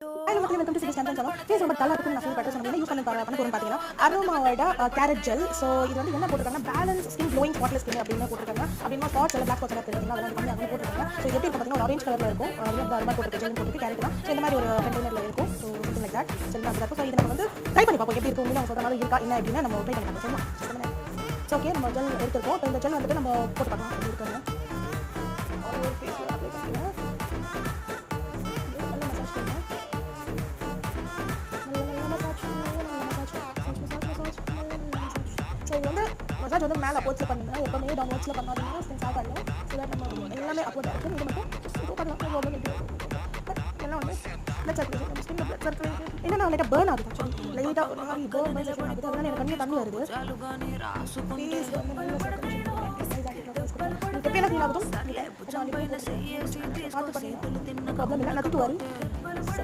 Welcome to city stand channel. Face ரொம்ப டல்லா இருக்குன்னு நான் ஃபீல் பண்றேன். நம்ம என்ன யூஸ் பண்ண போறோம் பாத்தீங்கன்னா அரோமாவோட கேரட் ஜெல். ஸோ இது வந்து என்ன போட்டுருக்காங்க, balance skin glowing spotless skin அப்படின்னு போட்டுருக்காங்க. அப்படின்னா ஸ்பாட்ஸ் எல்லாம் பிளாக் ஸ்பாட்ஸ் எல்லாம் இருக்குங்களா, அதெல்லாம் கம்மி அப்படின்னு போட்டுருக்காங்க. ஸோ எப்படி பார்த்தீங்கன்னா ஒரு ஆரஞ்சு கலர்ல இருக்கும். அது மாதிரி போட்டுருக்கு ஜெல் போட்டுருக்கு கேரட் தான். ஸோ இந்த மாதிரி ஒரு கண்டெய்னர்ல இருக்கும். So something like that gel தான் இருக்கும். ஸோ இதை நம்ம வந்து ட்ரை பண்ணி பார்ப்போம் எப்படி இருக்கும். அவங்க சொல்ற மாதிரி இருக்கா என்ன அப்படின்னா நம்ம ட்ரை பண்ணி பார்ப்போம். சரிங்களா? ஸோ ஓகே, நம்ம ஜெல் எடுத்துருக்கோம். இப்போ இந்த ஜெல் வந்துட்டு நம்ம போட்டு பார்க்கலாம் எப்படி இருக்காங்க. ஒரு ஃபேஸில் அப்ளை பண்ணிக்கலாம். மசாஜ் வந்து மேலே அப்ரோச்சில் பண்ணிங்கன்னா எப்போவுமே டவுன்வர்ட்ஸில் பண்ணாதீங்கன்னா ஸ்கின் சாஃப்ட் ஆகிடும். ஸோ தட் நம்ம எல்லாமே அப்ரோச் ஆகிருக்கு. இது மட்டும் இது பண்ணலாம் ப்ராப்ளம் இல்லை. பட் எல்லாம் வந்து பிளட் சர்க்குலேஷன் நம்ம ஸ்கின் பிளட் சர்க்குலேஷன் என்னன்னா லைட்டாக பேர்ன் ஆகுது. ஆக்சுவலி லைட்டாக ஒரு மாதிரி பேர்ன் ஆகுது. அதனால எனக்கு கண்ணில் தண்ணி வருது. ப்ளீஸ் வந்து நல்ல சர்க்குலேஷன் எப்படியெல்லாம் ஃபீல் ஆகுதும் பார்த்து பண்ணி ப்ராப்ளம் இல்லை. நட்டு வரும். ஸோ